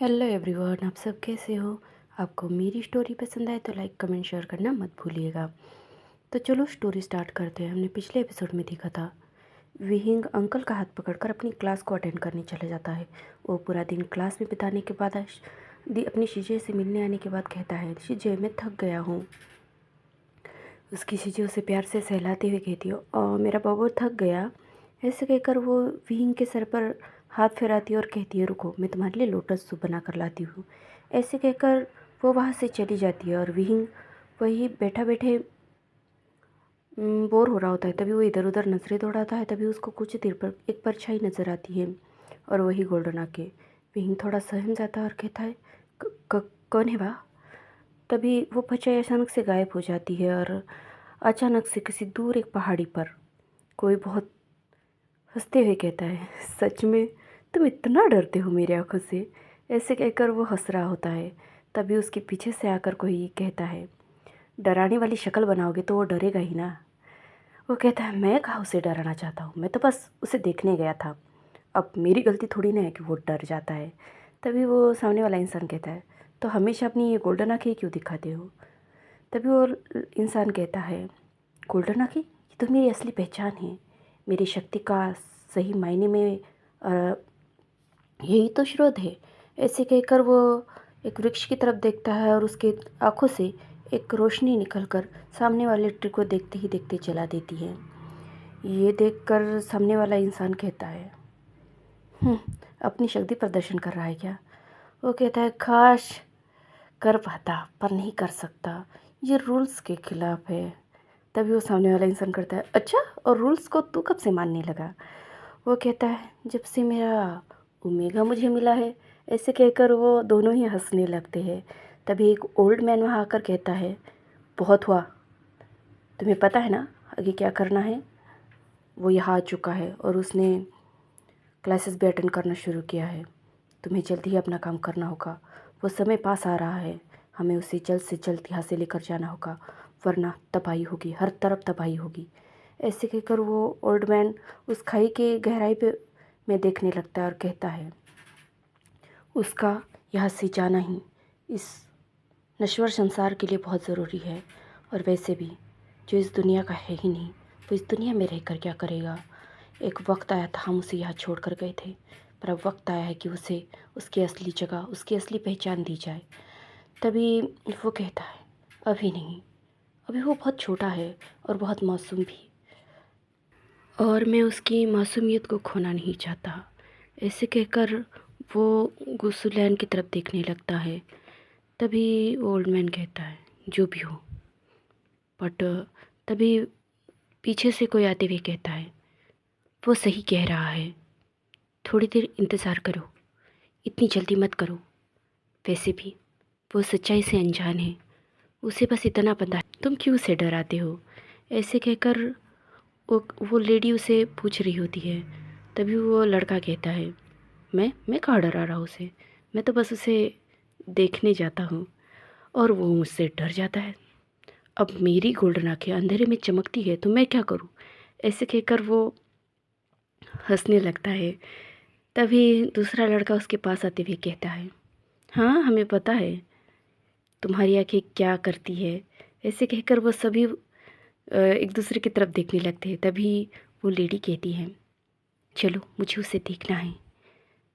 Hello everyone, आप सब कैसे हो। आपको मेरी स्टोरी पसंद आए तो लाइक कमेंट शेयर करना मत भूलिएगा। तो चलो स्टोरी स्टार्ट करते हैं। हमने पिछले एपिसोड में देखा था विहिंग अंकल का हाथ पकड़कर अपनी क्लास को अटेंड करने चला जाता है। वो पूरा दिन क्लास में बिताने के बाद अपनी शीजे से मिलने आने के बाद कहता है, शीजे मैं थक गया हूँ। उसकी शीजे उसे प्यार से सहलाते हुए कहती है, और मेरा बाबू थक गया। ऐसे कहकर वो विहिंग के सर पर हाथ फेराती है और कहती है, रुको मैं तुम्हारे लिए लोटस सूप बना कर लाती हूँ। ऐसे कहकर वो वहाँ से चली जाती है और विहिंग वही बैठा बैठे बोर हो रहा होता है। तभी वो इधर उधर नजरें दौड़ाता है। तभी उसको कुछ देर पर एक परछाई नज़र आती है और वही गोल्डन आके। विहिंग थोड़ा सहम जाता है और कहता है, कौन है वाह?" तभी वो परछाई अचानक से गायब हो जाती है और अचानक से किसी दूर एक पहाड़ी पर कोई बहुत हंसते हुए कहता है, सच में तुम इतना डरते हो मेरी आंखों से। ऐसे कहकर वो हंस रहा होता है। तभी उसके पीछे से आकर कोई कहता है, डराने वाली शक्ल बनाओगे तो वो डरेगा ही ना। वो कहता है, मैं कहाँ उसे डराना चाहता हूँ, मैं तो बस उसे देखने गया था। अब मेरी गलती थोड़ी ना है कि वो डर जाता है। तभी वो सामने वाला इंसान कहता है, तो हमेशा अपनी ये गोल्डन आँखें क्यों दिखाते हो। तभी वो इंसान कहता है, गोल्डन आँखें ये तो मेरी असली पहचान है। मेरी शक्ति का सही मायने में अ, यही तो स्रोत है। ऐसे कहकर वो एक वृक्ष की तरफ देखता है और उसके आँखों से एक रोशनी निकलकर सामने वाले ट्री को देखते ही देखते जला देती है। ये देखकर सामने वाला इंसान कहता है, "हम्म, अपनी शक्ति प्रदर्शन कर रहा है क्या?" वो कहता है, काश कर पाता पर नहीं कर सकता, ये रूल्स के खिलाफ है। तभी वो सामने वाला इंसान करता है, अच्छा और रूल्स को तू कब से मानने लगा। वो कहता है, जब से मेरा ओमेगा मुझे मिला है। ऐसे कहकर वो दोनों ही हंसने लगते हैं। तभी एक ओल्ड मैन वहाँ आकर कहता है, बहुत हुआ, तुम्हें पता है ना आगे क्या करना है। वो यहाँ आ चुका है और उसने क्लासेस भी अटेंड करना शुरू किया है। तुम्हें जल्दी ही अपना काम करना होगा। वो समय पास आ रहा है, हमें उसे जल्द से जल्द यहाँ से लेकर जाना होगा, वरना तबाही होगी, हर तरफ तबाही होगी। ऐसे कहकर वो ओल्ड मैन उस खाई के गहराई पे में देखने लगता है और कहता है, उसका यहाँ से जाना ही इस नश्वर संसार के लिए बहुत ज़रूरी है। और वैसे भी जो इस दुनिया का है ही नहीं, वो इस दुनिया में रहकर क्या करेगा। एक वक्त आया था हम उसे यहाँ छोड़ कर गए थे, पर अब वक्त आया है कि उसे उसकी असली जगह, उसकी असली पहचान दी जाए। तभी वो कहता है, अभी नहीं, अभी वो बहुत छोटा है और बहुत मासूम भी, और मैं उसकी मासूमियत को खोना नहीं चाहता। ऐसे कहकर वो गुस्सुलैन की तरफ देखने लगता है। तभी ओल्ड मैन कहता है, जो भी हो, बट तभी पीछे से कोई आते हुए कहता है, वो सही कह रहा है, थोड़ी देर इंतज़ार करो, इतनी जल्दी मत करो। वैसे भी वो सच्चाई से अनजान है, उसे बस इतना पता है, तुम क्यों उसे डराते हो। ऐसे कहकर वो लेडी उसे पूछ रही होती है। तभी वो लड़का कहता है, मैं कहाँ डरा रहा हूँ उसे, मैं तो बस उसे देखने जाता हूँ। और वो मुझसे डर जाता है। अब मेरी गोल्डन आँखें अंधेरे में चमकती है तो मैं क्या करूँ। ऐसे कहकर वो हंसने लगता है। तभी दूसरा लड़का उसके पास आते हुए कहता है, हाँ हमें पता है तुम्हारी आँखें क्या करती है। ऐसे कहकर वो सभी एक दूसरे की तरफ देखने लगते हैं। तभी वो लेडी कहती है, चलो मुझे उसे देखना है,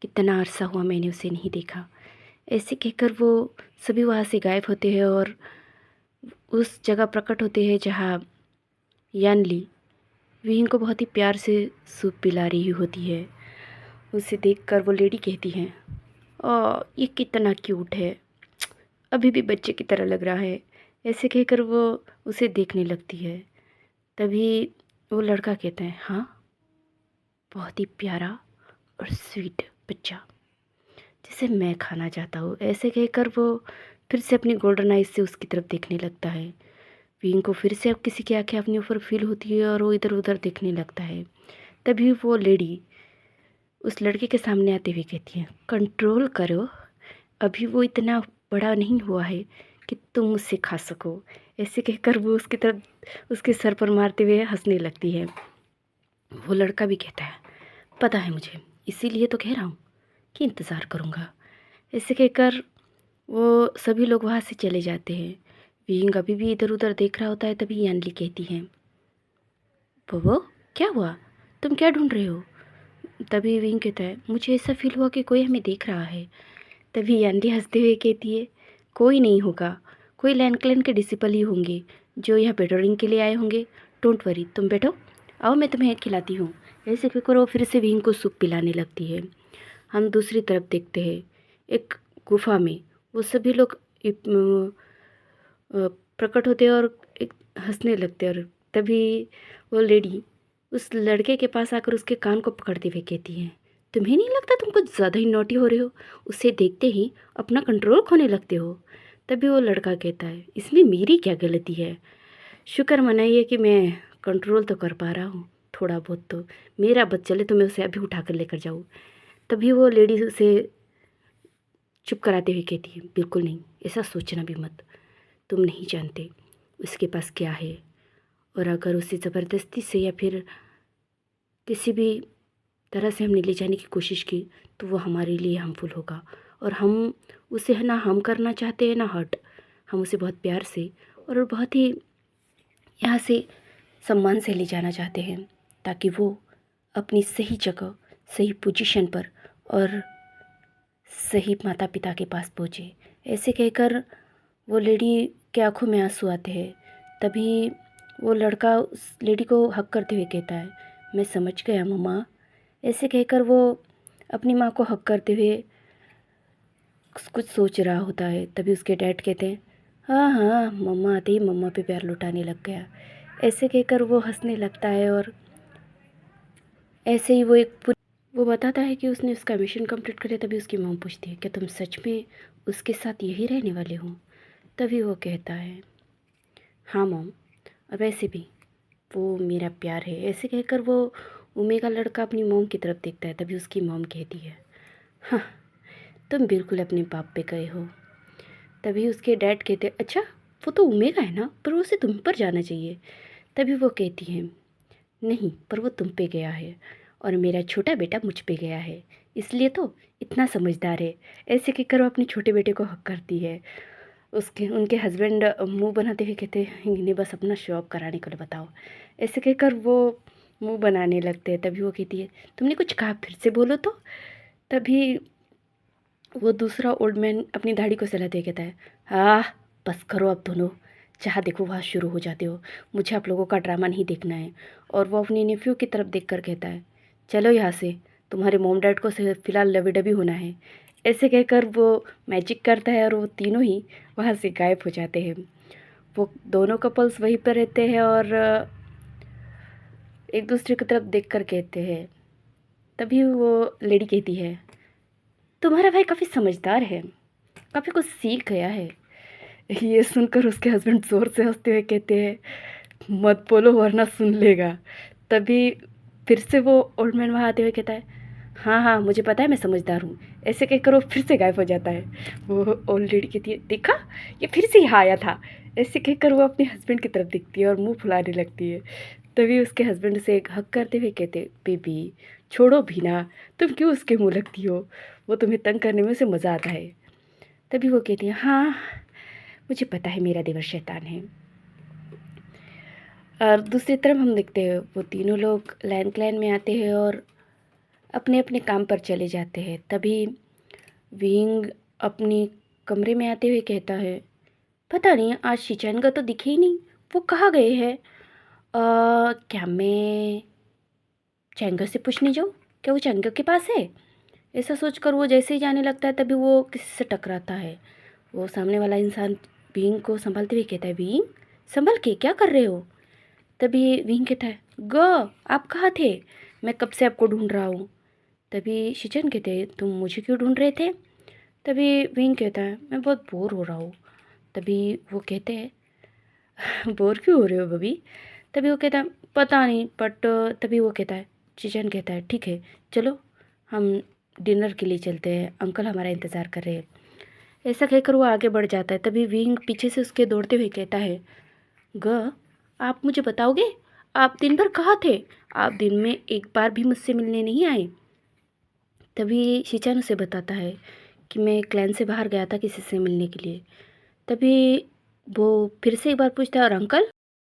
कितना अरसा हुआ मैंने उसे नहीं देखा। ऐसे कहकर वो सभी वहाँ से गायब होते हैं और उस जगह प्रकट होते हैं जहाँ यानली विहिंग को बहुत ही प्यार से सूप पिला रही होती है। उसे देखकर वो लेडी कहती है, ये कितना क्यूट है, अभी भी बच्चे की तरह लग रहा है। ऐसे कहकर वो उसे देखने लगती है। तभी वो लड़का कहता है, हाँ बहुत ही प्यारा और स्वीट बच्चा, जिसे मैं खाना चाहता हूँ। ऐसे कहकर वो फिर से अपनी गोल्डन आइज से उसकी तरफ देखने लगता है। विंग को फिर से अब किसी की आंखें अपने ऊपर फील होती है और वो इधर उधर देखने लगता है। तभी वो लेडी उस लड़के के सामने आते हुए कहती है, कंट्रोल करो, अभी वो इतना बड़ा नहीं हुआ है कि तुम उससे खा सको। ऐसे कहकर वो उसकी तरफ उसके सर पर मारते हुए हंसने लगती है। वो लड़का भी कहता है, पता है मुझे, इसीलिए तो कह रहा हूँ कि इंतज़ार करूँगा। ऐसे कहकर वो सभी लोग वहाँ से चले जाते हैं। विंग अभी भी इधर उधर देख रहा होता है। तभी यानली कहती है, बोबो क्या हुआ, तुम क्या ढूंढ रहे हो? तभी विंग कहता है, मुझे ऐसा फील हुआ कि कोई हमें देख रहा है। तभी यानली हंसते हुए कहती है, कोई नहीं होगा, कोई लैंड क्लैन के डिसिपल ही होंगे जो यहाँ पेट्रोलिंग के लिए आए होंगे। डोंट वरी, तुम बैठो, आओ मैं तुम्हें खिलाती हूँ। ऐसे कहकर वो फिर से विंग को सूप पिलाने लगती है। हम दूसरी तरफ देखते हैं, एक गुफा में वो सभी लोग प्रकट होते हैं और एक हंसने लगते हैं। और तभी वो लेडी उस लड़के के पास आकर उसके कान को पकड़ते हुए कहती है, तुम्हें नहीं लगता तुम कुछ ज़्यादा ही नॉटी हो रहे हो? उसे देखते ही अपना कंट्रोल खोने लगते हो। तभी वो लड़का कहता है, इसमें मेरी क्या गलती है? शुक्र मनाइए कि मैं कंट्रोल तो कर पा रहा हूँ थोड़ा बहुत। तो मेरा बस चले तो मैं उसे अभी उठा कर लेकर जाऊँ। तभी वो लेडी उसे चुप कराते हुए कहती है, बिल्कुल नहीं, ऐसा सोचना भी मत। तुम नहीं जानते उसके पास क्या है, और अगर उसे ज़बरदस्ती से या फिर किसी भी तरह से हमने ले जाने की कोशिश की तो वो हमारे लिए हार्मफुल होगा। और हम उसे ना हम करना चाहते हैं ना हर्ट। हम उसे बहुत प्यार से और बहुत ही यहाँ से सम्मान से ले जाना चाहते हैं, ताकि वो अपनी सही जगह, सही पोजीशन पर और सही माता पिता के पास पहुँचे। ऐसे कहकर वो लेडी के आंखों में आंसू आते हैं। तभी वो लड़का उस लेडी को हक करते हुए कहता है, मैं समझ गया मम्मा। ऐसे कहकर वो अपनी माँ को हक करते हुए कुछ सोच रहा होता है। तभी उसके डैड कहते हैं, हाँ हाँ, मम्मा आते ही मम्मा पे प्यार लुटाने लग गया। ऐसे कहकर वो हंसने लगता है और ऐसे ही वो बताता है कि उसने उसका मिशन कंप्लीट कर लिया। तभी उसकी मॉम पूछती है, क्या तुम सच में उसके साथ यही रहने वाले हो? तभी वो कहता है, हाँ मॉम, अब ऐसे भी वो मेरा प्यार है। ऐसे कहकर वो ओमेगा लड़का अपनी मॉम की तरफ देखता है। तभी उसकी मॉम कहती है, हाँ, तुम बिल्कुल अपने बाप पे गए हो। तभी उसके डैड कहते, अच्छा वो तो ओमेगा है ना, पर उसे तुम पर जाना चाहिए। तभी वो कहती है, नहीं, पर वो तुम पे गया है और मेरा छोटा बेटा मुझ पे गया है, इसलिए तो इतना समझदार है। ऐसे कहकर वो अपने छोटे बेटे को हक करती है। उसके उनके हस्बैंड मुंह बनाते हुए कहते हैं, इन्हें बस अपना शो ऑफ कराने को बताओ। ऐसे कहकर वो मुंह बनाने लगते हैं। तभी वो कहती है, तुमने कुछ कहा, फिर से बोलो तो। तभी वो दूसरा ओल्ड मैन अपनी दाढ़ी को सहलाते हुए कहता है, हाँ बस करो अब दोनों, जहाँ देखो वहाँ शुरू हो जाते हो। मुझे आप लोगों का ड्रामा नहीं देखना है। और वो अपनी नेफ्यू की तरफ देख कर कहता है, चलो यहाँ से, तुम्हारे मोम डैड को फ़िलहाल लवी डबी होना है। ऐसे कहकर वो मैजिक करता है और वो तीनों ही वहाँ से गायब हो जाते हैं। वो दोनों कपल्स वहीं पर रहते हैं और एक दूसरे की तरफ देख कर कहते हैं। तभी वो लेडी कहती है, तुम्हारा भाई काफ़ी समझदार है, काफ़ी कुछ सीख गया है। ये सुनकर उसके हस्बैंड ज़ोर से हंसते हुए कहते हैं, मत बोलो वरना सुन लेगा। तभी फिर से वो ओल्ड मैन वहाँ आते हुए कहता है, हाँ हाँ मुझे पता है, मैं समझदार हूँ। ऐसे कहकर वो फिर से गायब हो जाता है। वो ओल्ड लेडी कहती है, देखा, ये फिर से यहाँ आया था। ऐसे कहकर वो अपने हस्बैंड की तरफ दिखती है और मुंह फुलाने लगती है। तभी उसके हस्बैंड से एक हक करते हुए कहते, बेबी छोड़ो भी ना, तुम क्यों उसके मुँह लगती हो? वो तुम्हें तंग करने में उसे मज़ा आता है। तभी वो कहती है, हाँ मुझे पता है मेरा देवर शैतान है। और दूसरी तरफ हम देखते हैं वो तीनों लोग लैंड क्लैन में आते हैं और अपने अपने काम पर चले जाते हैं। तभी विंग अपनी कमरे में आते हुए कहता है, पता नहीं आज शिचैन तो दिखे ही नहीं, वो कहाँ गए हैं? क्या मैं चैंगर से पूछने जाऊँ, क्या वो चैंगर के पास है? ऐसा सोचकर वो जैसे ही जाने लगता है तभी वो किसी से टकराता है। वो सामने वाला इंसान विंग को संभालते हुए कहता है, विंग संभल के क्या कर रहे हो? तभी विंग कहता है, ग आप कहाँ थे, मैं कब से आपको ढूंढ रहा हूँ। तभी शिचन कहते हैं, तुम मुझे क्यों ढूंढ रहे थे? तभी विंग कहता है, मैं बहुत बोर हो रहा हूँ। तभी वो कहते हैं, बोर क्यों हो रहे हो बबी? तभी वो कहता है, पता नहीं, बट तभी वो कहता है, शिचन कहता है, ठीक है चलो हम डिनर के लिए चलते हैं, अंकल हमारा इंतज़ार कर रहे हैं। ऐसा कहकर वो आगे बढ़ जाता है। तभी विंग पीछे से उसके दौड़ते हुए कहता है, ग आप मुझे बताओगे आप दिन भर कहाँ थे? आप दिन में एक बार भी मुझसे मिलने नहीं आए। तभी शिचान उसे बताता है कि मैं क्लैन से बाहर गया था किसी से मिलने के लिए। तभी वो फिर से एक बार पूछता है, और अंकल?